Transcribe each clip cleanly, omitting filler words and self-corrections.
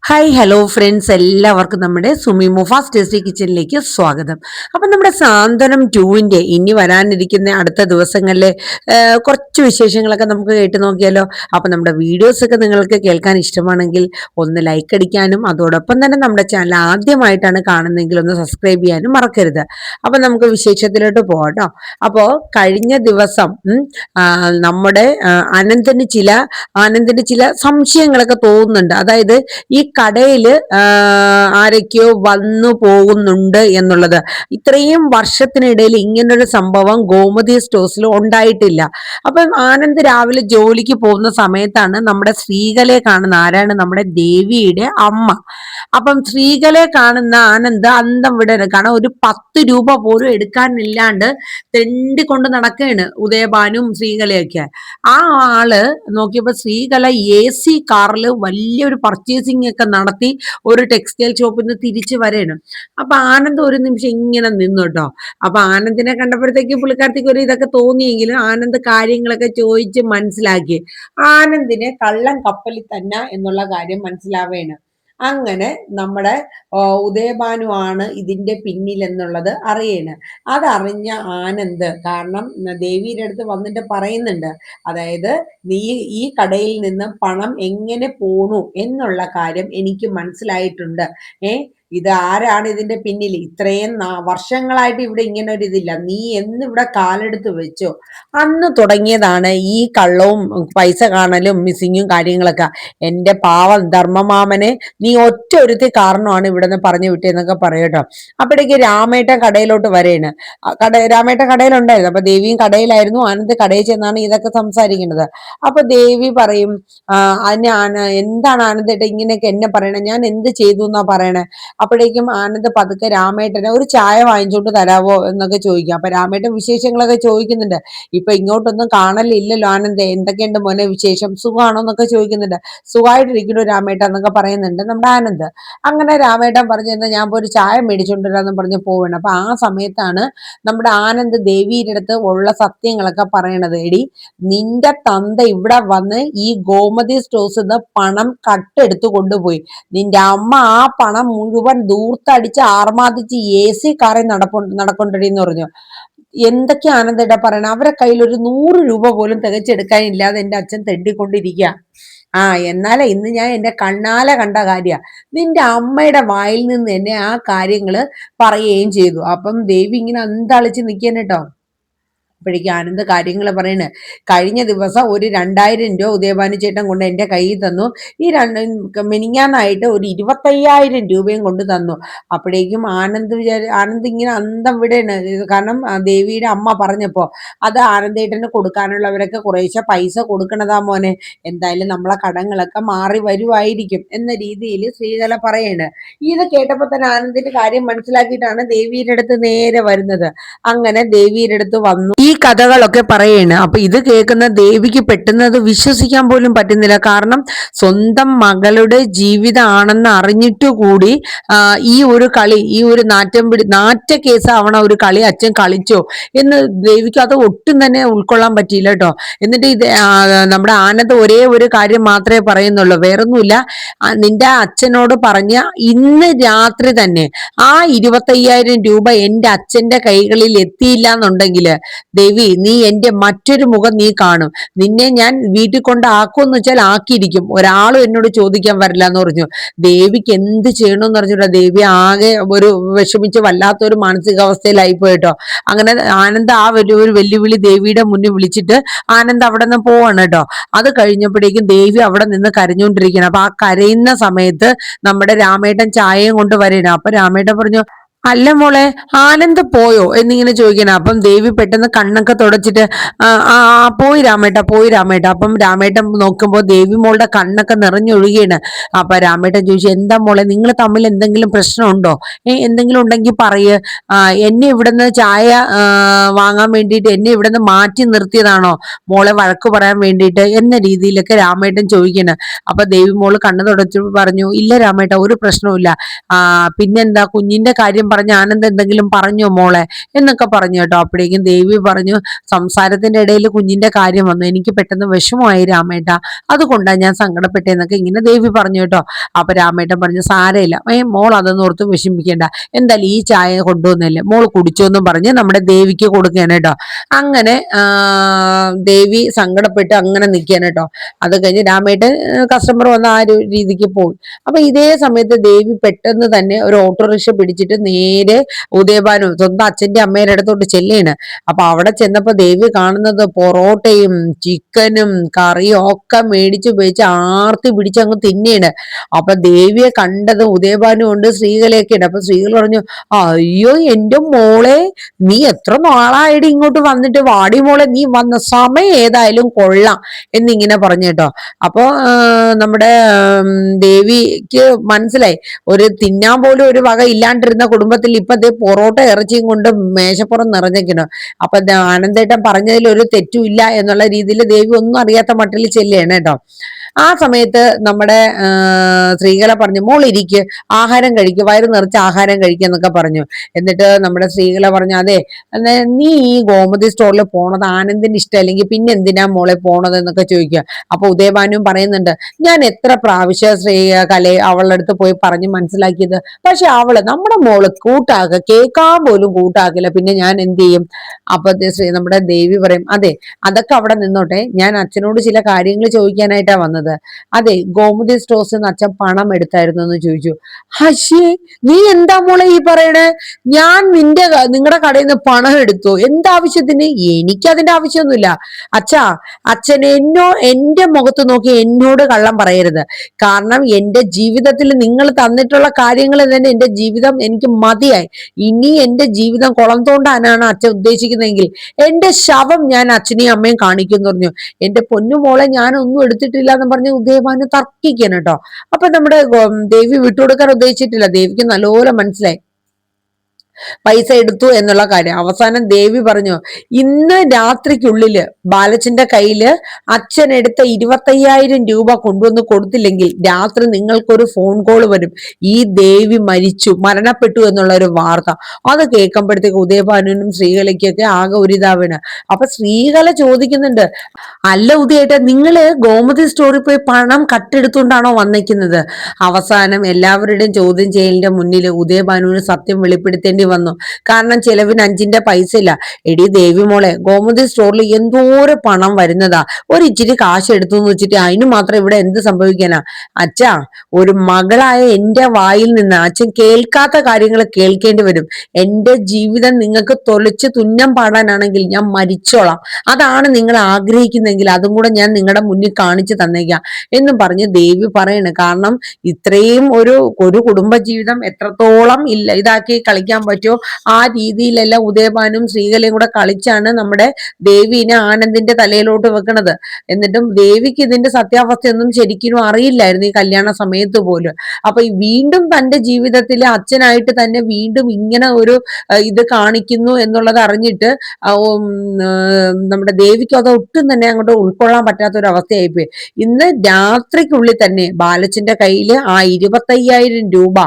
Hi hello friends, എല്ലാവർക്കും നമ്മുടെ Sumi Mufas tasty കിച്ചണിലേക്ക് സ്വാഗതം. അപ്പം നമ്മുടെ സാന്ത്വനം 2-ന്റെ ഇനി വരാനിരിക്കുന്ന അടുത്ത ദിവസങ്ങളിലെ കുറച്ച് വിശേഷങ്ങളൊക്കെ നമുക്ക് കേട്ട് നോക്കിയാലോ. അപ്പം നമ്മുടെ വീഡിയോസൊക്കെ നിങ്ങൾക്ക് കേൾക്കാൻ ഇഷ്ടമാണെങ്കിൽ ഒന്ന് ലൈക്ക് അടിക്കാനും അതോടൊപ്പം തന്നെ നമ്മുടെ ചാനൽ ആദ്യമായിട്ടാണ് കാണുന്നതെങ്കിൽ ഒന്ന് സബ്സ്ക്രൈബ് ചെയ്യാനും മറക്കരുത്. അപ്പം നമുക്ക് വിശേഷത്തിലോട്ട് പോകാം കേട്ടോ. അപ്പോൾ കഴിഞ്ഞ ദിവസം നമ്മുടെ ആനന്ദിന് ചില സംശയങ്ങളൊക്കെ തോന്നുന്നുണ്ട്. അതായത് ഈ കടയില് ആരൊക്കെയോ വന്നു പോകുന്നുണ്ട് എന്നുള്ളത്. ഇത്രയും വർഷത്തിനിടയിൽ ഇങ്ങനൊരു സംഭവം ഗോമതി സ്റ്റോഴ്സിൽ ഉണ്ടായിട്ടില്ല. അപ്പം ആനന്ദ് രാവിലെ ജോലിക്ക് പോകുന്ന സമയത്താണ് നമ്മുടെ ശ്രീകലയെ കാണുന്ന. ആരാണ്? നമ്മുടെ ദേവിയുടെ അമ്മ. അപ്പം ശ്രീകലയെ കാണുന്ന ആനന്ദ് അന്തം വിടരുത്. കാരണം ഒരു 10 രൂപ പോലും എടുക്കാനില്ലാണ്ട് തെണ്ടിക്കൊണ്ട് നടക്കുകയാണ് ഉദയഭാനും ശ്രീകലയൊക്കെ. ആ ആള് നോക്കിയപ്പോ ശ്രീകല AC കാറിൽ വലിയൊരു പർച്ചേസിംഗ് ഒക്കെ നടത്തി ഒരു ടെക്സ്റ്റൈൽ ഷോപ്പിൽ നിന്ന് തിരിച്ചു വരെയാണ്. അപ്പൊ ആനന്ദ് ഒരു നിമിഷം ഇങ്ങനെ നിന്നു കേട്ടോ. അപ്പൊ ആനന്ദിനെ കണ്ടപ്പോഴത്തേക്ക് പുള്ളിക്കാരത്തേക്ക് ഒരു ഇതൊക്കെ തോന്നിയെങ്കിലും ആനന്ദ് കാര്യങ്ങളൊക്കെ ചോദിച്ച് മനസ്സിലാക്കി. ആനന്ദിനെ കള്ളൻ കപ്പലിൽ തന്നെ എന്നുള്ള കാര്യം മനസ്സിലാവേണ്. അങ്ങനെ നമ്മുടെ ഉദയഭാനു ആണ് ഇതിന്റെ പിന്നിൽ എന്നുള്ളത് അറിയണ്. അതറിഞ്ഞ ആനന്ദ്, കാരണം ദേവിയുടെ അടുത്ത് വന്നിട്ട് പറയുന്നുണ്ട്, അതായത് നീ ഈ കടയിൽ നിന്ന് പണം എങ്ങനെ പോണു എന്നുള്ള കാര്യം എനിക്ക് മനസ്സിലായിട്ടുണ്ട്. ഇത് ആരാണ് ഇതിന്റെ പിന്നിൽ? ഇത്രയും വർഷങ്ങളായിട്ട് ഇവിടെ ഇങ്ങനെ ഒരു ഇതില്ല. നീ എന്നിവിടെ കാലെടുത്ത് വെച്ചോ അന്ന് തുടങ്ങിയതാണ് ഈ കള്ളവും പൈസ കാണലും മിസ്സിങ്ങും കാര്യങ്ങളൊക്കെ. എന്റെ പാവം ധർമ്മമാമനെ നീ ഒറ്റ ഒരുത്തി കാരണമാണ് ഇവിടെ നിന്ന് പറഞ്ഞു വിട്ടേന്നൊക്കെ പറയട്ടോ. അപ്പോഴേക്ക് രാമേട്ടൻ കടയിലോട്ട് വരെയാണ്. രാമേട്ടൻ കടയിലുണ്ടായിരുന്നു. അപ്പൊ ദേവിയും കടയിലായിരുന്നു. ആനന്ദ് കടയിൽ ചെന്നാണ് ഇതൊക്കെ സംസാരിക്കുന്നത്. അപ്പൊ ദേവി പറയും, എന്താണ് ആനന്ദേട്ട ഇങ്ങനെയൊക്കെ എന്നെ പറയണേ, ഞാൻ എന്ത് ചെയ്തു എന്നാ പറയണേ. അപ്പോഴേക്കും ആനന്ദ് പതുക്കെ രാമേട്ടനെ ഒരു ചായ വാങ്ങിച്ചോണ്ട് തരാവോ എന്നൊക്കെ ചോദിക്കും. അപ്പൊ രാമേട്ടൻ വിശേഷങ്ങളൊക്കെ ചോദിക്കുന്നുണ്ട്. ഇപ്പൊ ഇങ്ങോട്ടൊന്നും കാണലില്ലല്ലോ ആനന്ദ്, എന്തൊക്കെയുണ്ട് മോനെ വിശേഷം, സുഖമാണോ എന്നൊക്കെ ചോദിക്കുന്നുണ്ട്. സുഖമായിട്ടിരിക്കുന്നു രാമേട്ട എന്നൊക്കെ പറയുന്നുണ്ട് നമ്മുടെ ആനന്ദ്. അങ്ങനെ രാമേട്ടൻ പറഞ്ഞു എന്നാൽ ഞാൻ പോയി ഒരു ചായ മേടിച്ചോണ്ടിരാന്ന് പറഞ്ഞ് പോവാണ്. അപ്പൊ ആ സമയത്താണ് നമ്മുടെ ആനന്ദ് ദേവിയുടെ അടുത്ത് ഉള്ള സത്യങ്ങളൊക്കെ പറയണത്. എടി, നിന്റെ തന്ത ഇവിടെ വന്ന് ഈ ഗോമതി സ്റ്റോഴ്സിൽ നിന്ന് പണം കട്ടെടുത്ത് കൊണ്ടുപോയി. നിന്റെ അമ്മ ആ പണം മുഴുവൻ ദൂർത്തടിച്ച് ആർമാദിച്ച് AC കാറിൽ നടക്കൊണ്ടടി എന്ന് പറഞ്ഞു. എന്തൊക്കെ ആനന്ദേട്ടാ പറയണ, അവരെ കയ്യിൽ ഒരു 100 രൂപ പോലും തികച്ചെടുക്കാനില്ലാതെ എന്റെ അച്ഛൻ തെണ്ടിക്കൊണ്ടിരിക്കുക. എന്നാലേ ഇന്ന് ഞാൻ എന്റെ കണ്ണാലെ കണ്ട കാര്യ. നിന്റെ അമ്മയുടെ വായിൽ നിന്ന് തന്നെ ആ കാര്യങ്ങള് പറയുകയും ചെയ്തു. അപ്പം ദേവി ഇങ്ങനെ അന്താളിച്ച് നിൽക്കാൻ കേട്ടോ. അപ്പോഴേക്കും ആനന്ദ് കാര്യങ്ങൾ പറയണേ, കഴിഞ്ഞ ദിവസം ഒരു 2000 രൂപ ഉദയഭാനു ചേട്ടൻ കൊണ്ട് എൻ്റെ കയ്യിൽ തന്നു. ഈ മിനിങ്ങാന്നായിട്ട് ഒരു 25,000 രൂപയും കൊണ്ട് തന്നു. അപ്പോഴേക്കും ആനന്ദ് ഇങ്ങനെ അന്തം വിടേണ്. കാരണം ദേവിയുടെ അമ്മ പറഞ്ഞപ്പോ അത് ആനന്ദേട്ടന് കൊടുക്കാനുള്ളവരൊക്കെ കുറേശ്ശെ പൈസ കൊടുക്കണതാ മോനെ, എന്തായാലും നമ്മളെ കടങ്ങളൊക്കെ മാറി വരുമായിരിക്കും എന്ന രീതിയിൽ ശ്രീകല പറയാണ്. ഇത് കേട്ടപ്പോ തന്നെ ആനന്ദിന്റെ കാര്യം മനസ്സിലാക്കിയിട്ടാണ് ദേവിയുടെ അടുത്ത് നേരെ വരുന്നത്. അങ്ങനെ ദേവിയുടെ അടുത്ത് വന്നു ഈ കഥകളൊക്കെ പറയാണ്. അപ്പൊ ഇത് കേൾക്കുന്ന ദേവിക്ക് പെട്ടെന്ന് അത് വിശ്വസിക്കാൻ പോലും പറ്റുന്നില്ല. കാരണം സ്വന്തം മകളുടെ ജീവിതമാണെന്ന് അറിഞ്ഞിട്ടു കൂടി ഈ ഒരു കളി, ഈ ഒരു നാറ്റ കേസാവണ ഒരു കളി അച്ഛൻ കളിച്ചോ എന്ന് ദേവിക്ക് അത് ഒട്ടും തന്നെ ഉൾക്കൊള്ളാൻ പറ്റിയില്ല കേട്ടോ. എന്നിട്ട് ഇത് നമ്മുടെ ആനന്ദ് ഒരേ ഒരു കാര്യം മാത്രമേ പറയുന്നുള്ളൂ, വേറൊന്നുമില്ല. നിന്റെ അച്ഛനോട് പറഞ്ഞ ഇന്ന് രാത്രി തന്നെ ആ 25,000 രൂപ എൻ്റെ അച്ഛന്റെ കൈകളിൽ എത്തിയില്ല എന്നുണ്ടെങ്കിൽ ദേവി, നീ എൻ്റെ മറ്റൊരു മുഖം നീ കാണും. നിന്നെ ഞാൻ വീട്ടിൽ കൊണ്ട് ആക്കുമെന്ന് വെച്ചാൽ ആക്കിയിരിക്കും. ഒരാളും എന്നോട് ചോദിക്കാൻ വരില്ല എന്ന് പറഞ്ഞു. ദേവിക്ക് എന്ത് ചെയ്യണമെന്ന് പറഞ്ഞിട്ടോ ദേവി ആകെ ഒരു വിഷമിച്ച് വല്ലാത്തൊരു മാനസികാവസ്ഥയിലായി പോയിട്ടോ. അങ്ങനെ ആനന്ദ് ആ വലിയൊരു വെല്ലുവിളി ദേവിയുടെ മുന്നിൽ വിളിച്ചിട്ട് ആനന്ദ് അവിടെ നിന്ന് പോവാണ് കേട്ടോ. അത് കഴിഞ്ഞപ്പോഴേക്കും ദേവി അവിടെ നിന്ന് കരഞ്ഞുകൊണ്ടിരിക്കണം. അപ്പൊ ആ കരയുന്ന സമയത്ത് നമ്മുടെ രാമേട്ടൻ ചായയും കൊണ്ട് വരണം. അപ്പൊ രാമേട്ടൻ പറഞ്ഞു, അല്ല മോളെ, ആനന്ദ് പോയോ എന്നിങ്ങനെ ചോദിക്കണം. അപ്പം ദേവി പെട്ടെന്ന് കണ്ണൊക്കെ തുടച്ചിട്ട് പോയി രാമേട്ട. അപ്പം രാമേട്ടൻ നോക്കുമ്പോൾ ദേവി മോളുടെ കണ്ണൊക്കെ നിറഞ്ഞൊഴുകിയാണ്. അപ്പൊ രാമേട്ടൻ ചോദിച്ചു, എന്താ മോളെ, നിങ്ങൾ തമ്മിൽ എന്തെങ്കിലും പ്രശ്നമുണ്ടോ? എന്തെങ്കിലും ഉണ്ടെങ്കിൽ പറയ്. എന്നെ ഇവിടുന്ന് ചായ വാങ്ങാൻ വേണ്ടിയിട്ട് എന്നെ ഇവിടുന്ന് മാറ്റി നിർത്തിയതാണോ മോളെ വഴക്ക് പറയാൻ വേണ്ടിയിട്ട് എന്ന രീതിയിലൊക്കെ രാമേട്ടൻ ചോദിക്കണം. അപ്പൊ ദേവി മോള് കണ്ണു തുടച്ചു പറഞ്ഞു, ഇല്ല രാമേട്ട, ഒരു പ്രശ്നവുമില്ല. പിന്നെന്താ, കുഞ്ഞിന്റെ കാര്യം പറഞ്ഞ ആനന്ദ് എന്തെങ്കിലും പറഞ്ഞോ മോളെ എന്നൊക്കെ പറഞ്ഞു കേട്ടോ. അപ്പോഴേക്കും ദേവി പറഞ്ഞു, സംസാരത്തിന്റെ ഇടയിൽ കുഞ്ഞിന്റെ കാര്യം വന്നു, എനിക്ക് പെട്ടെന്ന് വിഷമമായി രാമേട്ട, അതുകൊണ്ടാണ് ഞാൻ സങ്കടപ്പെട്ടെന്നൊക്കെ ഇങ്ങനെ ദേവി പറഞ്ഞു കേട്ടോ. അപ്പൊ രാമേട്ടൻ പറഞ്ഞു, സാരയില്ല മോൾ അതൊന്നും ഓർത്ത് വിഷമിക്കേണ്ട, എന്തായാലും ഈ ചായ കൊണ്ടുവന്നല്ലേ, മോൾ കുടിച്ചോന്നും പറഞ്ഞ് നമ്മുടെ ദേവിക്ക് കൊടുക്കുകയാണ് കേട്ടോ. അങ്ങനെ ദേവി സങ്കടപ്പെട്ട് അങ്ങനെ നിൽക്കുകയാണ് കേട്ടോ. അത് കഴിഞ്ഞ് രാമേട്ടൻ കസ്റ്റമർ വന്ന ആ ഒരു രീതിക്ക് പോയി. അപ്പൊ ഇതേ സമയത്ത് ദേവി പെട്ടെന്ന് തന്നെ ഒരു ഓട്ടോറിക്ഷ പിടിച്ചിട്ട് നേരെ ഉദയഭാനു സ്വന്തം അച്ഛന്റെ അമ്മയുടെ അടുത്തോട്ട് ചെല്ലുകയാണ്. അപ്പൊ അവിടെ ചെന്നപ്പോ ദേവി കാണുന്നത് പൊറോട്ടയും ചിക്കനും കറിയും ഒക്കെ മേടിച്ചു ഉപയോഗിച്ച് ആർത്തി പിടിച്ച് അങ്ങ് തിന്നെയാണ്. അപ്പൊ ദേവിയെ കണ്ടത് ഉദയഭാനു കൊണ്ട് ശ്രീകലയൊക്കെ ഉണ്ട്. അപ്പൊ ശ്രീകല പറഞ്ഞു, അയ്യോ എന്റെ മോളെ, നീ എത്ര നാളായിട്ട് ഇങ്ങോട്ട് വന്നിട്ട്, വാടി മോളെ നീ വന്ന സമയം ഏതായാലും കൊള്ളാം എന്നിങ്ങനെ പറഞ്ഞു കേട്ടോ. അപ്പൊ നമ്മുടെ ദേവിക്ക് മനസ്സിലായി, ഒരു തിന്നാൻ പോലും ഒരു വക ഇല്ലാണ്ടിരുന്ന കുടുംബത്തിൽ ഇപ്പൊ ദേ പൊറോട്ട ഇറച്ചിയും കൊണ്ട് മേശപ്പുറം നിറഞ്ഞേക്കണം. അപ്പൊ ആനന്ദേട്ടൻ പറഞ്ഞതിൽ ഒരു തെറ്റുമില്ല എന്നുള്ള രീതിയിൽ ദേവി ഒന്നും അറിയാത്ത മട്ടിൽ ചെല്ലുകയാണ് കേട്ടോ. ആ സമയത്ത് നമ്മുടെ ശ്രീകല പറഞ്ഞു, മോൾ ഇരിക്ക്, ആഹാരം കഴിക്കുക, വയറ് നിറച്ച് ആഹാരം കഴിക്കുക എന്നൊക്കെ പറഞ്ഞു. എന്നിട്ട് നമ്മുടെ ശ്രീകല പറഞ്ഞു, അതെ നീ ഈ ഗോമതി സ്റ്റോറിൽ പോണത് ആനന്ദിന് ഇഷ്ടമല്ലെങ്കിൽ പിന്നെ എന്തിനാ മോളെ പോണത് എന്നൊക്കെ ചോദിക്കുക. അപ്പൊ ഉദയഭാനുവും പറയുന്നുണ്ട്, ഞാൻ എത്ര പ്രാവശ്യം ശ്രീകലയെ അവളുടെ അടുത്ത് പോയി പറഞ്ഞ് മനസ്സിലാക്കിയത്, പക്ഷെ അവള് നമ്മുടെ മോള് കൂട്ടാക്കുക, കേൾക്കാൻ പോലും കൂട്ടാക്കില്ല, പിന്നെ ഞാൻ എന്ത് ചെയ്യും? അപ്പൊ നമ്മുടെ ദേവി പറയും, അതെ അതൊക്കെ അവിടെ നിന്നോട്ടെ, ഞാൻ അച്ഛനോട് ചില കാര്യങ്ങൾ ചോദിക്കാനായിട്ടാ വന്നത്. അതെ ഗോമതി സ്റ്റോഴ്സ് നിന്ന് അച്ഛൻ പണം എടുത്തായിരുന്നു എന്ന് ചോദിച്ചു. ഹശേ, നീ എന്താ മോളെ ഈ പറയണേ? ഞാൻ നിങ്ങളുടെ കടയിൽ നിന്ന് പണം എടുത്തു, എന്താവശ്യത്തിന്? എനിക്കതിന്റെ ആവശ്യമൊന്നുമില്ല. അച്ഛാ, അച്ഛൻ എന്റെ മുഖത്ത് നോക്കി എന്നോട് കള്ളം പറയരുത്. കാരണം എന്റെ ജീവിതത്തിൽ നിങ്ങൾ തന്നിട്ടുള്ള കാര്യങ്ങൾ തന്നെ എന്റെ ജീവിതം എനിക്ക് മതിയായി. ഇനി എന്റെ ജീവിതം കുളം തോണ്ടാനാണ് അച്ഛൻ ഉദ്ദേശിക്കുന്നതെങ്കിൽ എന്റെ ശവം ഞാൻ അച്ഛനെയും അമ്മയും കാണിക്കുമെന്ന് പറഞ്ഞു. എന്റെ പൊന്നുമോളെ ഞാൻ ഒന്നും എടുത്തിട്ടില്ല എന്ന് പറഞ്ഞ് ഉദയഭാനു തർക്കിക്കണം കേട്ടോ. അപ്പൊ നമ്മുടെ ദേവി വിട്ടുകൊടുക്കാൻ ഉദ്ദേശിച്ചിട്ടില്ല. ദേവിക്ക് നല്ലപോലെ മനസ്സിലായി പൈസ എടുത്തു എന്നുള്ള കാര്യം. അവസാനം ദേവി പറഞ്ഞു, ഇന്ന് രാത്രിക്കുള്ളില് ബാലച്ചന്റെ കയ്യില് അച്ഛൻ എടുത്ത 25,000 രൂപ കൊണ്ടുവന്ന് കൊടുത്തില്ലെങ്കിൽ രാത്രി നിങ്ങൾക്കൊരു ഫോൺ കോൾ വരും, ഈ ദേവി മരണപ്പെട്ടു എന്നുള്ള ഒരു വാർത്ത. അത് കേൾക്കുമ്പോഴത്തേക്ക് ഉദയഭാനുവിനും ശ്രീകലയ്ക്കൊക്കെ ആകെ ഒരു ഇതാവാണ്. അപ്പൊ ശ്രീകല ചോദിക്കുന്നുണ്ട്, അല്ല ഉദയേട്ട, നിങ്ങള് ഗോമതി സ്റ്റോറിൽ പോയി പണം കട്ടെടുത്തുകൊണ്ടാണോ വന്നിരിക്കുന്നത്? അവസാനം എല്ലാവരുടെയും ചോദ്യം ചെയ്യലിന്റെ മുന്നിൽ ഉദയഭാനുവിന് സത്യം വെളിപ്പെടുത്തേണ്ടി വന്നു. കാരണം ചെലവിന് 5ന്റെ പൈസ ഇല്ല. എടി ദേവി മോളെ, ഗോമതി സ്റ്റോറിൽ എന്തോരം പണം വരുന്നതാ, ഒരു ഇച്ചിരി കാശ് എടുത്തു എന്ന് വെച്ചിട്ട് അതിന് മാത്രം ഇവിടെ എന്ത് സംഭവിക്കാനാ? അച്ഛാ, ഒരു മകളായ എന്റെ വായിൽ നിന്ന് അച്ഛൻ കേൾക്കാത്ത കാര്യങ്ങൾ കേൾക്കേണ്ടി വരും. എന്റെ ജീവിതം നിങ്ങൾക്ക് തൊളിച്ച് തുന്നം പാടാനാണെങ്കിൽ ഞാൻ മരിച്ചോളാം. അതാണ് നിങ്ങൾ ആഗ്രഹിക്കുന്നെങ്കിൽ അതും കൂടെ ഞാൻ നിങ്ങളുടെ മുന്നിൽ കാണിച്ചു തന്നേക്കാം എന്നും പറഞ്ഞ് ദേവി പറയണ്. കാരണം ഇത്രയും ഒരു കുടുംബജീവിതം എത്രത്തോളം ഇതാക്കി കളിക്കാൻ പറ്റുമോ ആ രീതിയിലെല്ലാം ഉദയഭാനും ശ്രീകലയും കൂടെ കളിച്ചാണ് നമ്മുടെ ദേവീനെ ആനന്ദിന്റെ തലയിലോട്ട് വെക്കണത്. എന്നിട്ടും ദേവിക്ക് ഇതിന്റെ സത്യാവസ്ഥയൊന്നും ശരിക്കും അറിയില്ലായിരുന്നു ഈ കല്യാണ സമയത്ത് പോലും. അപ്പൊ വീണ്ടും തന്റെ ജീവിതത്തിലെ അച്ഛനായിട്ട് തന്നെ വീണ്ടും ഇങ്ങനെ ഒരു ഇത് കാണിക്കുന്നു എന്നുള്ളത് അറിഞ്ഞിട്ട് നമ്മുടെ ദേവിക്ക് അത് ഒട്ടും തന്നെ അങ്ങോട്ട് ഉൾക്കൊള്ളാൻ പറ്റാത്ത ഒരു അവസ്ഥയായിപ്പോയി. ഇന്ന് രാത്രിക്കുള്ളിൽ തന്നെ ബാലച്ചന്റെ കയ്യിൽ ആ 25,000 രൂപ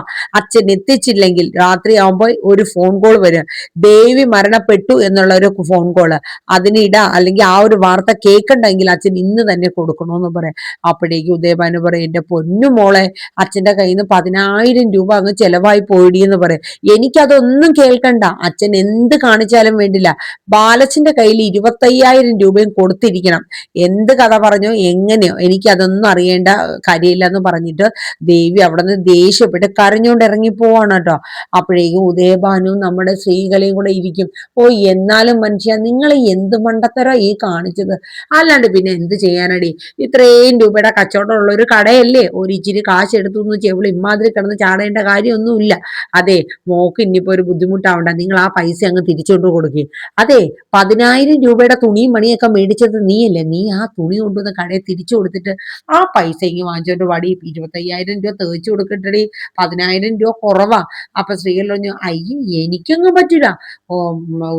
അച്ഛൻ എത്തിച്ചില്ലെങ്കിൽ രാത്രി ആവുമ്പോൾ ഒരു ഫോൺ കോൾ വരും, ദേവി മരണപ്പെട്ടു എന്നുള്ള ഒരു ഫോൺ കോള്. അല്ലെങ്കിൽ ആ ഒരു വാർത്ത കേൾക്കണ്ടെങ്കിൽ അച്ഛൻ ഇന്ന് തന്നെ കൊടുക്കണമെന്ന് പറയാം. അപ്പോഴേക്ക് ഉദയഭാനു പറയും, എന്റെ പൊന്നു മോളെ, അച്ഛന്റെ കയ്യിൽ നിന്ന് 10,000 രൂപ അങ്ങ് ചെലവായി പോയിടി എന്ന് പറയും. എനിക്കതൊന്നും കേൾക്കണ്ട, അച്ഛൻ എന്ത് കാണിച്ചാലും വേണ്ടില്ല, ബാലച്ചന്റെ കയ്യിൽ 25,000 രൂപയും കൊടുത്തിരിക്കണം. എന്ത് കഥ പറഞ്ഞോ എങ്ങനെയോ എനിക്കതൊന്നും അറിയേണ്ട കാര്യമില്ല എന്ന് പറഞ്ഞിട്ട് ദേവി അവിടെ നിന്ന് ദേഷ്യപ്പെട്ട് കരഞ്ഞുകൊണ്ട് ഇറങ്ങി പോവാണ് കേട്ടോ. അപ്പോഴേക്കും ഉദയഭാനു നമ്മുടെ ശ്രീകലയും കൂടെ ഇരിക്കും. ഓ, എന്നാലും മനുഷ്യ, നിങ്ങൾ എന്ത് മണ്ടത്തരോ ഈ കാണിച്ചത്? അല്ലാണ്ട് പിന്നെ എന്ത് ചെയ്യാനടി? ഇത്രയും രൂപയുടെ കച്ചവടമുള്ള ഒരു കടയല്ലേ, ഒരു ഇച്ചിരി കാശ് എടുത്തു എന്ന് ചെവിളി ഇമാതിരി കിടന്ന് ചാടേണ്ട കാര്യമൊന്നുമില്ല. അതെ, മോക്ക് ഇനിയിപ്പോ ഒരു ബുദ്ധിമുട്ടാവണ്ട, നിങ്ങൾ ആ പൈസ അങ്ങ് തിരിച്ചോണ്ട് കൊടുക്കുക. അതെ, 10,000 രൂപയുടെ തുണിയും മണിയൊക്കെ മേടിച്ചത് നീയല്ലേ, നീ ആ തുണി കൊണ്ടുവന്ന് കടയിൽ തിരിച്ചു കൊടുത്തിട്ട് ആ പൈസ ഇങ്ങ് വാങ്ങിച്ചോണ്ട് വടി, 25,000 രൂപ തേച്ചു കൊടുക്കട്ടടി, 10,000 രൂപ കുറവാ. അപ്പൊ സ്ത്രീകൾ പറഞ്ഞു, അയ്യോ എനിക്കൊന്നും പറ്റില്ല. ഓ,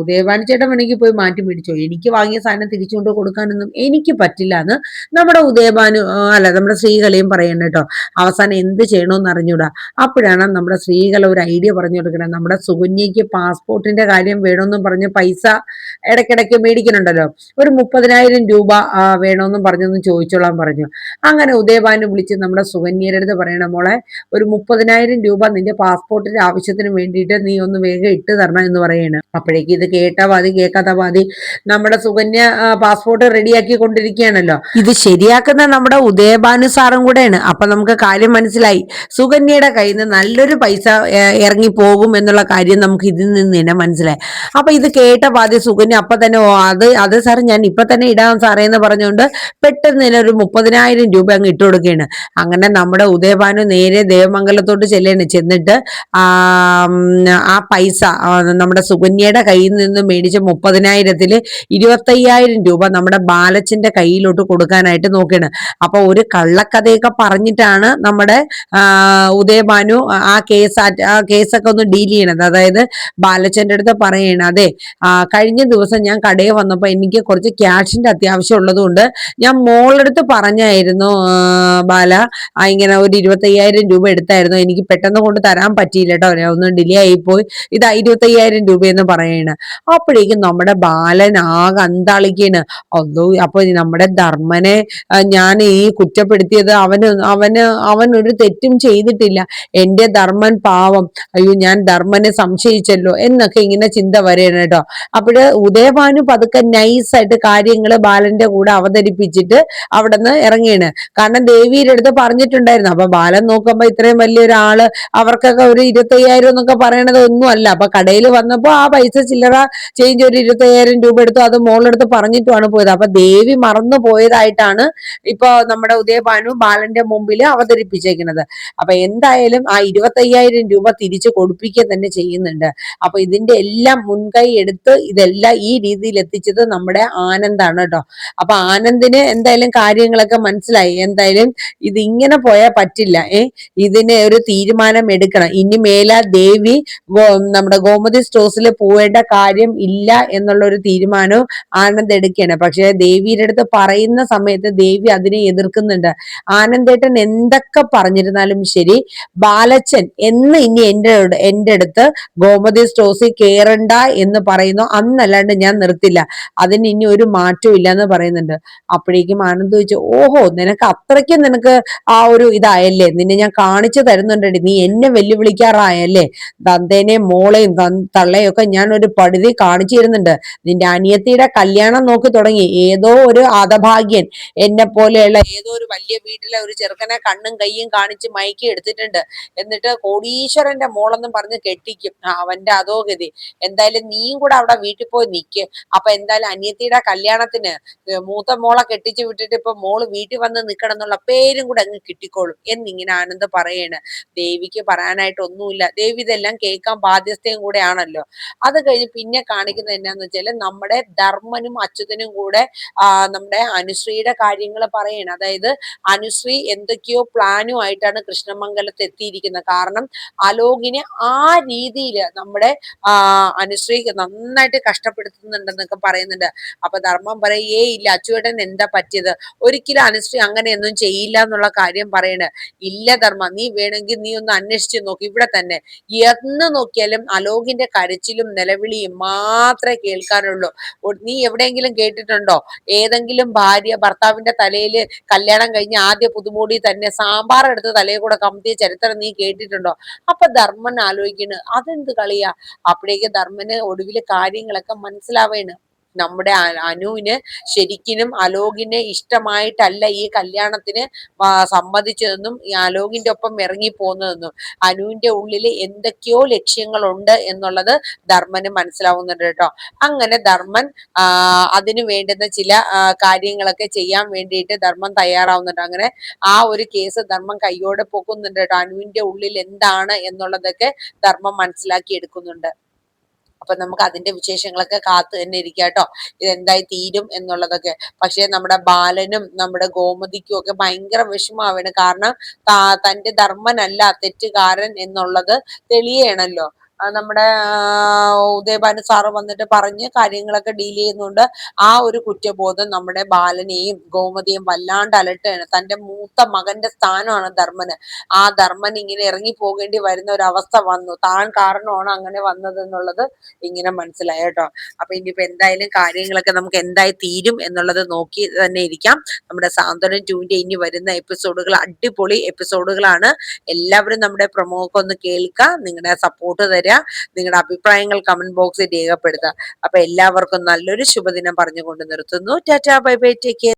ഉദയഭാനു ചേട്ടൻ വേണമെങ്കിൽ പോയി മാറ്റി മേടിച്ചോ, എനിക്ക് വാങ്ങിയ സാധനം തിരിച്ചുകൊണ്ട് കൊടുക്കാനൊന്നും എനിക്ക് പറ്റില്ല എന്ന് നമ്മുടെ ഉദയഭാനു അല്ല നമ്മുടെ ശ്രീകലയും പറയണം കേട്ടോ. അവസാനം എന്ത് ചെയ്യണമെന്ന് അറിഞ്ഞൂടാ. അപ്പോഴാണ് നമ്മുടെ ശ്രീകല ഒരു ഐഡിയ പറഞ്ഞു കൊടുക്കണം. നമ്മുടെ സുകന്യക്ക് പാസ്പോർട്ടിന്റെ കാര്യം വേണമെന്നും പറഞ്ഞ് പൈസ ഇടയ്ക്കിടയ്ക്ക് മേടിക്കുന്നുണ്ടല്ലോ, ഒരു 30,000 രൂപ വേണമെന്നും പറഞ്ഞൊന്ന് ചോദിച്ചോളാൻ പറഞ്ഞു. അങ്ങനെ ഉദയഭാനു വിളിച്ച് നമ്മുടെ സുകന്യയുടെ അടുത്ത് പറയണം, മോളെ ഒരു 30,000 രൂപ നിന്റെ പാസ്പോർട്ടിന്റെ ആവശ്യത്തിന് വേണ്ടിയിട്ട് നീ ഒന്ന് വേഗം ഇട്ട് തരണം എന്ന് പറയാണ്. അപ്പോഴേക്ക് ഇത് കേട്ട പാതി കേൾക്കാത്ത പാതി നമ്മുടെ സുകന്യ പാസ്പോർട്ട് റെഡിയാക്കി കൊണ്ടിരിക്കുകയാണല്ലോ. ഇത് ശരിയാക്കുന്ന നമ്മുടെ ഉദയഭാനു സാറും കൂടെയാണ്. അപ്പൊ നമുക്ക് കാര്യം മനസ്സിലായി, സുകന്യയുടെ കയ്യിൽ നിന്ന് നല്ലൊരു പൈസ ഇറങ്ങി പോകും എന്നുള്ള കാര്യം നമുക്ക് ഇതിൽ നിന്ന് തന്നെ മനസ്സിലായി. അപ്പൊ ഇത് കേട്ട പാതി സുകന്യ അപ്പൊ തന്നെ അത് സാർ ഞാൻ ഇപ്പൊ തന്നെ ഇടാം സാറേ എന്ന് പറഞ്ഞുകൊണ്ട് പെട്ടെന്ന് തന്നെ ഒരു 30,000 രൂപ അങ്ങ് ഇട്ട് കൊടുക്കുകയാണ്. അങ്ങനെ നമ്മുടെ ഉദയഭാനു നേരെ ദേവമംഗലത്തോട്ട് ചെന്നിട്ട് ആ പൈസ നമ്മുടെ സുകന്യയുടെ കയ്യിൽ നിന്ന് മേടിച്ച 30,000-ല് 25,000 രൂപ നമ്മുടെ ബാലച്ചന്റെ കയ്യിലോട്ട് കൊടുക്കാനായിട്ട് നോക്കുകയാണ്. അപ്പൊ ഒരു കള്ളക്കഥയൊക്കെ പറഞ്ഞിട്ടാണ് നമ്മുടെ ഉദയഭാനു ആ കേസൊക്കെ ഒന്ന് ഡീൽ ചെയ്യണത്. അതായത് ബാലച്ചന്റെ അടുത്ത് പറയണം, അതെ കഴിഞ്ഞ ദിവസം ഞാൻ കടയിൽ വന്നപ്പോ എനിക്ക് കുറച്ച് ക്യാഷിന്റെ അത്യാവശ്യം ഉള്ളതുകൊണ്ട് ഞാൻ മോളെടുത്ത് പറഞ്ഞായിരുന്നു ബാല, ഇങ്ങനെ ഒരു 25,000 രൂപ എടുത്തായിരുന്നു, എനിക്ക് പെട്ടെന്ന് കൊണ്ട് തരാൻ പറ്റിയില്ല കേട്ടോ, ഒന്ന് ഡിലേ ആയിപ്പോയി, ഇതാ 25,000 രൂപയെന്ന് പറയണ്. അപ്പോഴേക്കും നമ്മുടെ ബാലൻ ആകെ അന്താളിക്കാണ്. അപ്പൊ നമ്മുടെ ധർമ്മനെ ഞാൻ ഈ കുറ്റപ്പെടുത്തിയത് അവൻ ഒരു തെറ്റും ചെയ്തിട്ടില്ല, എന്റെ ധർമ്മൻ പാവം, അയ്യോ ഞാൻ ധർമ്മനെ സംശയിച്ചല്ലോ എന്നൊക്കെ ഇങ്ങനെ ചിന്ത വരെയാണ് കേട്ടോ. അപ്പോഴ് ഉദയഭാനു പതുക്കെ നൈസായിട്ട് കാര്യങ്ങള് ബാലന്റെ കൂടെ അവതരിപ്പിച്ചിട്ട് അവിടെ നിന്ന് ഇറങ്ങിയാണ്. കാരണം ദേവിയുടെ അടുത്ത് പറഞ്ഞിട്ടുണ്ടായിരുന്നു. അപ്പൊ ബാലൻ നോക്കുമ്പോ ഇത്രയും വലിയൊരാള്, അവർക്കൊക്കെ ഒരു 25,000 എന്നൊക്കെ പറയണത് ഒന്നും അല്ല. അപ്പൊ കടയിൽ വന്നപ്പോ ആ പൈസ ചില്ലറ ചേഞ്ച് ഒരു 25,000 രൂപ എടുത്തു, അത് മോളെടുത്ത് പറഞ്ഞിട്ടുമാണ് പോയത്. അപ്പൊ ദേവി മറന്നു പോയതായിട്ടാണ് ഇപ്പൊ നമ്മുടെ ഉദയഭാനു ബാലന്റെ മുമ്പിൽ അവതരിപ്പിച്ചേക്കുന്നത്. അപ്പൊ എന്തായാലും ആ 25,000 രൂപ തിരിച്ചു കൊടുപ്പിക്കുക തന്നെ ചെയ്യുന്നുണ്ട്. അപ്പൊ ഇതിന്റെ എല്ലാം മുൻകൈ എടുത്ത് ഇതെല്ലാം ഈ രീതിയിൽ എത്തിച്ചത് നമ്മുടെ ആനന്ദാണ് കേട്ടോ. അപ്പൊ ആനന്ദിന് എന്തായാലും കാര്യങ്ങളൊക്കെ മനസ്സിലായി. എന്തായാലും ഇത് ഇങ്ങനെ പോയാൽ പറ്റില്ല, ഇതിന് ഒരു തീരുമാനം എടുക്കണം. ഇനി മേല ദേവി നമ്മുടെ ഗോമതി സ്റ്റോഴ്സിൽ പോവേണ്ട കാര്യം ഇല്ല എന്നുള്ള ഒരു തീരുമാനവും ആനന്ദ് എടുക്കുകയാണ്. പക്ഷെ ദേവിയുടെ അടുത്ത് പറയുന്ന സമയത്ത് ദേവി അതിനെ എതിർക്കുന്നുണ്ട്. ആനന്ദേട്ടൻ എന്തൊക്കെ പറഞ്ഞിരുന്നാലും ശരി, ബാലച്ചൻ എന്ന് ഇനി എന്റെ അടുത്ത് ഗോമതി സ്റ്റോഴ്സിൽ കേറണ്ട എന്ന് പറയുന്നു, അന്നല്ലാണ്ട് ഞാൻ നിർത്തില്ല, അതിന് ഇനി ഒരു മാറ്റവും ഇല്ല എന്ന് പറയുന്നുണ്ട്. അപ്പോഴേക്കും ആനന്ദ് ചോദിച്ചു, ഓഹോ നിനക്ക് അത്രയ്ക്കും നിനക്ക് ആ ഒരു ഇതായല്ലേ, നിന്നെ ഞാൻ കാണിച്ചു തരുന്നുണ്ടടി, നീ എന്നെ വെല്ലുവിളിക്കാറായല്ലേ, തന്തേനെയും മോളെയും തള്ളയും ഒക്കെ ഞാൻ ഒരു പടുതി കാണിച്ചു തരുന്നുണ്ട്. നിന്റെ അനിയത്തിയുടെ കല്യാണം നോക്കി തുടങ്ങി, ഏതോ ഒരു ഹതഭാഗ്യൻ എന്നെ പോലെയുള്ള ഏതോ ഒരു വലിയ വീട്ടിലെ ഒരു ചെറുക്കനെ കണ്ണും കയ്യും കാണിച്ച് മയക്കി എടുത്തിട്ടുണ്ട്, എന്നിട്ട് കോടീശ്വരന്റെ മോളെന്നും പറഞ്ഞ് കെട്ടിക്കും, അവന്റെ അതോ ഗതി. എന്തായാലും നീയും കൂടെ അവിടെ വീട്ടിൽ പോയി നിൽക്ക്, അപ്പൊ എന്തായാലും അനിയത്തിയുടെ കല്യാണത്തിന് മൂത്ത മോളെ കെട്ടിച്ചു വിട്ടിട്ട് ഇപ്പൊ മോള് വീട്ടിൽ വന്ന് നിൽക്കണം എന്നുള്ള പേരും കൂടെ അങ്ങ് കിട്ടിക്കോളും എന്നിങ്ങനെ ആനന്ദ് പറയാണ്. ദേവിക്ക് പറയാനായിട്ട് ഒന്നുമില്ല, ദേവി ഇതെല്ലാം കേൾക്കാൻ ബാധ്യസ്ഥയും കൂടെ ആണല്ലോ. അത് കഴിഞ്ഞ് പിന്നെ കാണിക്കുന്നത് എന്നാന്ന് വെച്ചാല് നമ്മുടെ ധർമ്മനും അച്യുതനും കൂടെ നമ്മുടെ അനുശ്രീയുടെ കാര്യങ്ങൾ പറയണം. അതായത് അനുശ്രീ എന്തൊക്കെയോ പ്ലാനും ആയിട്ടാണ് കൃഷ്ണമംഗലത്ത് എത്തിയിരിക്കുന്നത്. കാരണം അലോകിനെ ആ രീതിയിൽ നമ്മുടെ അനുശ്രീക്ക് നന്നായിട്ട് കഷ്ടപ്പെടുത്തുന്നുണ്ടെന്നൊക്കെ പറയുന്നുണ്ട്. അപ്പൊ ധർമ്മം പറയേ ഇല്ല, അച്ചുവേട്ടൻ എന്താ പറ്റിയത്, ഒരിക്കലും അനുശ്രീ അങ്ങനെയൊന്നും ചെയ്യില്ല എന്നുള്ള കാര്യം പറയണ. ഇല്ല ധർമ്മ, നീ വേണമെങ്കിൽ നീ ഒന്ന് അന്വേഷിച്ച് നോക്കി, ഇവിടെ തന്നെ എന്ന് നോക്കിയാലും അലോകിന്റെ കരച്ചിലും നിലവിളിയും മാത്രമേ കേൾക്കാനുള്ളൂ. നീ എവിടെയെങ്കിലും കേട്ടിട്ടുണ്ടോ ഏതെങ്കിലും ഭാര്യ ഭർത്താവിന്റെ തലയിൽ കല്യാണം കഴിഞ്ഞ് ആദ്യ പുതുമോടി തന്നെ സാമ്പാർ എടുത്ത് തലയിൽ കൂടെ കമത്തിയ ചരിത്രം നീ കേട്ടിട്ടുണ്ടോ? അപ്പൊ ധർമ്മൻ ആലോചിക്കുന്നു, അതെന്ത് കളിയാ. അപ്പോഴേക്ക് ധർമ്മന് ഒടുവിൽ കാര്യങ്ങളൊക്കെ മനസ്സിലാവേണ്. നമ്മുടെ അനുവിന് ശരിക്കും അലോകിനെ ഇഷ്ടമായിട്ടല്ല ഈ കല്യാണത്തിന് സമ്മതിച്ചതെന്നും ഈ അലോകിന്റെ ഒപ്പം ഇറങ്ങി പോകുന്നതെന്നും അനുവിന്റെ ഉള്ളിൽ എന്തൊക്കെയോ ലക്ഷ്യങ്ങളുണ്ട് എന്നുള്ളത് ധർമ്മന് മനസ്സിലാവുന്നുണ്ട് കേട്ടോ. അങ്ങനെ ധർമ്മൻ അതിനു വേണ്ടുന്ന ചില കാര്യങ്ങളൊക്കെ ചെയ്യാൻ വേണ്ടിയിട്ട് ധർമ്മൻ തയ്യാറാവുന്നുണ്ട്. അങ്ങനെ ആ ഒരു കേസ് ധർമ്മം കൈയോടെ പൊക്കുന്നുണ്ട് കേട്ടോ. അനുവിന്റെ ഉള്ളിൽ എന്താണ് എന്നുള്ളതൊക്കെ ധർമ്മം മനസ്സിലാക്കി എടുക്കുന്നുണ്ട്. അപ്പൊ നമുക്ക് അതിന്റെ വിശേഷങ്ങളൊക്കെ കാത്തു തന്നെ ഇരിക്കാം കേട്ടോ, ഇതെന്തായി തീരും എന്നുള്ളതൊക്കെ. പക്ഷെ നമ്മുടെ ബാലനും നമ്മുടെ ഗോമതിക്കും ഒക്കെ ഭയങ്കര വിഷമാവാണ്. കാരണം തന്റെ ധർമ്മനല്ല തെറ്റുകാരൻ എന്നുള്ളത് തെളിയണല്ലോ. നമ്മുടെ ഉദയഭാനു സാറ് വന്നിട്ട് പറഞ്ഞ് കാര്യങ്ങളൊക്കെ ഡീൽ ചെയ്യുന്നുണ്ട്. ആ ഒരു കുറ്റബോധം നമ്മുടെ ബാലനെയും ഗോമതിയും വല്ലാണ്ട് അലട്ടുകയാണ്. തന്റെ മൂത്ത മകന്റെ സ്ഥാനമാണ് ധർമ്മന്. ആ ധർമ്മൻ ഇങ്ങനെ ഇറങ്ങി പോകേണ്ടി വരുന്ന ഒരു അവസ്ഥ വന്നു. താൻ കാരണമാണ് അങ്ങനെ വന്നത് എന്നുള്ളത് ഇങ്ങനെ മനസ്സിലായി കേട്ടോ. അപ്പൊ ഇനിയിപ്പോ എന്തായാലും കാര്യങ്ങളൊക്കെ നമുക്ക് എന്തായി തീരും എന്നുള്ളത് നോക്കി തന്നെ ഇരിക്കാം. നമ്മുടെ സാന്ത്വനം 2ന്റെ ഇനി വരുന്ന എപ്പിസോഡുകൾ അടിപൊളി എപ്പിസോഡുകളാണ്. എല്ലാവരും നമ്മുടെ പ്രൊമോക്ക് ഒന്ന് കേൾക്കുക, നിങ്ങളുടെ സപ്പോർട്ട് തരിക, നിങ്ങളുടെ അഭിപ്രായങ്ങൾ കമന്റ് ബോക്സിൽ രേഖപ്പെടുത്തുക. അപ്പൊ എല്ലാവർക്കും നല്ലൊരു ശുഭദിനം പറഞ്ഞുകൊണ്ട് നിർത്തുന്നു. Tata, bye bye, take care.